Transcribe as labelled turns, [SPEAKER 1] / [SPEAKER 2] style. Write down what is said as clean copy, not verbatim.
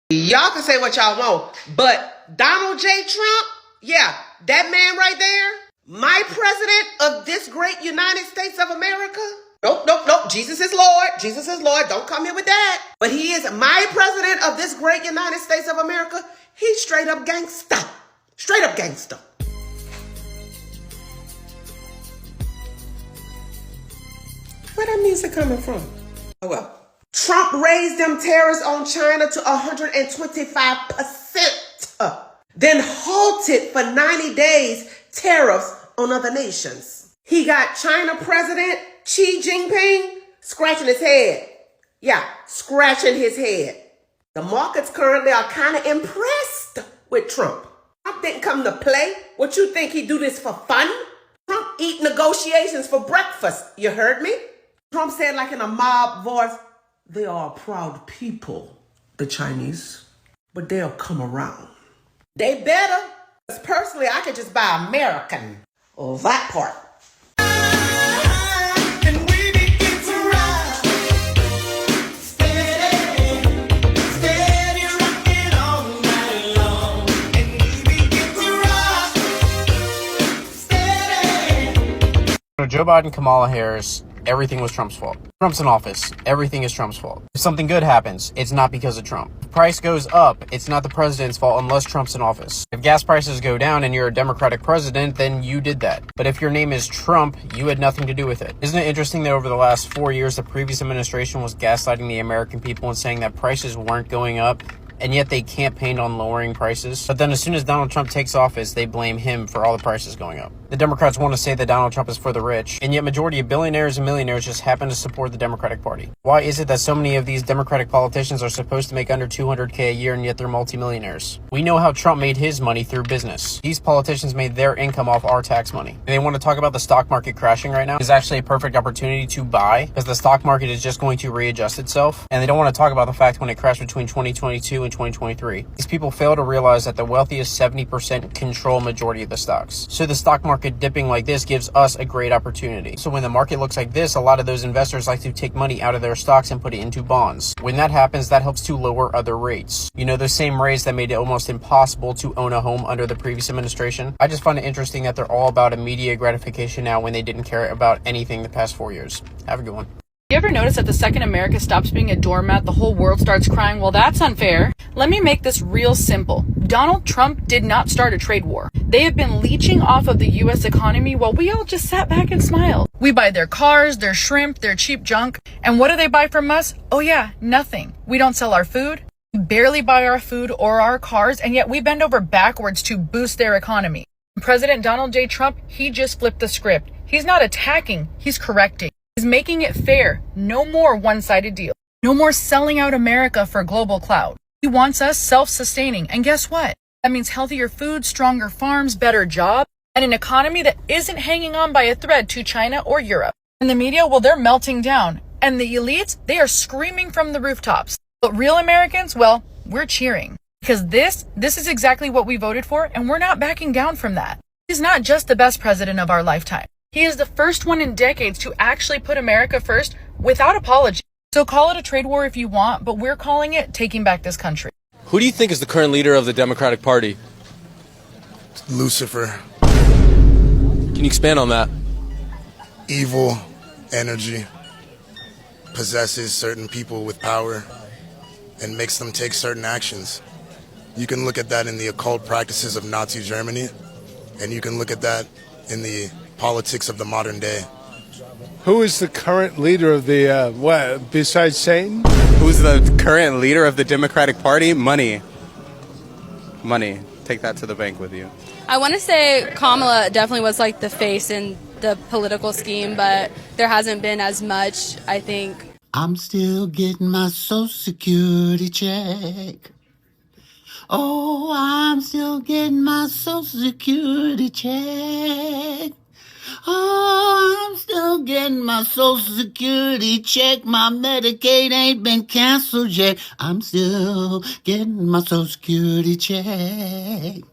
[SPEAKER 1] Y'all can say what y'all want, but Donald J. Trump, yeah, that man right there, my president of this great United States of America. Nope. Jesus is Lord. Jesus is Lord. Don't come here with that. But he is my president of this great United States of America. He's straight up gangsta. Straight up gangsta. Where that music coming from? Oh well. Trump raised them tariffs on China to 125%. Then halted for 90 days tariffs on other nations. He got China President Xi Jinping scratching his head. Yeah, scratching his head. The markets currently are kind of impressed with Trump. Trump didn't come to play. What you think he do this for fun? Trump eat negotiations for breakfast. You heard me? Trump said like in a mob voice, they are a proud people, the Chinese, but they'll come around. They better. Because personally, I could just buy American. Oh, that part.
[SPEAKER 2] Joe Biden, Kamala Harris, everything was Trump's fault. Trump's in office. Everything is Trump's fault. If something good happens, it's not because of Trump. If price goes up, it's not the president's fault unless Trump's in office. If gas prices go down and you're a Democratic president, then you did that. But if your name is Trump, you had nothing to do with it. Isn't it interesting that over the last 4 years, the previous administration was gaslighting the American people and saying that prices weren't going up, and yet they campaigned on lowering prices? But then as soon as Donald Trump takes office, they blame him for all the prices going up. The Democrats want to say that Donald Trump is for the rich, and yet majority of billionaires and millionaires just happen to support the Democratic Party. Why is it that so many of these Democratic politicians are supposed to make under $200K a year and yet they're multimillionaires? We know how Trump made his money through business. These politicians made their income off our tax money. And they want to talk about the stock market crashing right now. It's actually a perfect opportunity to buy because the stock market is just going to readjust itself. And they don't want to talk about the fact when it crashed between 2022 and 2023. These people fail to realize that the wealthiest 70% control majority of the stocks. So the stock market dipping like this gives us a great opportunity. So when the market looks like this, a lot of those investors like to take money out of their stocks and put it into bonds. When that happens, that helps to lower other rates. You know, those same rates that made it almost impossible to own a home under the previous administration. I just find it interesting that they're all about immediate gratification now when they didn't care about anything the past 4 years. Have a good one.
[SPEAKER 3] You ever notice that the second America stops being a doormat, the whole world starts crying, well, that's unfair? Let me make this real simple. Donald Trump did not start a trade war. They have been leeching off of the U.S. economy while we all just sat back and smiled. We buy their cars, their shrimp, their cheap junk. And what do they buy from us? Oh yeah, nothing. We don't sell our food. We barely buy our food or our cars, and yet we bend over backwards to boost their economy. President Donald J. Trump, he just flipped the script. He's not attacking, he's correcting. He's making it fair. No more one-sided deal. No more selling out America for global clout. He wants us self-sustaining. And guess what? That means healthier food, stronger farms, better jobs, and an economy that isn't hanging on by a thread to China or Europe. And the media, well, they're melting down. And the elites, they are screaming from the rooftops. But real Americans, well, we're cheering. Because this is exactly what we voted for, and we're not backing down from that. He's not just the best president of our lifetime. He is the first one in decades to actually put America first without apology. So call it a trade war if you want, but we're calling it taking back this country.
[SPEAKER 4] Who do you think is the current leader of the Democratic Party?
[SPEAKER 5] Lucifer.
[SPEAKER 4] Can you expand on that?
[SPEAKER 5] Evil energy possesses certain people with power and makes them take certain actions. You can look at that in the occult practices of Nazi Germany, and you can look at that in the politics of the modern day.
[SPEAKER 6] Who is the current leader of the, besides Satan?
[SPEAKER 7] Who's the current leader of the Democratic Party? Money. Money. Take that to the bank with you.
[SPEAKER 8] I want to say Kamala definitely was like the face in the political scheme, but there hasn't been as much, I think.
[SPEAKER 9] I'm still getting my Social Security check. Oh, I'm still getting my Social Security check. Oh, I'm still getting my Social Security check. My Medicaid ain't been canceled yet. I'm still getting my Social Security check.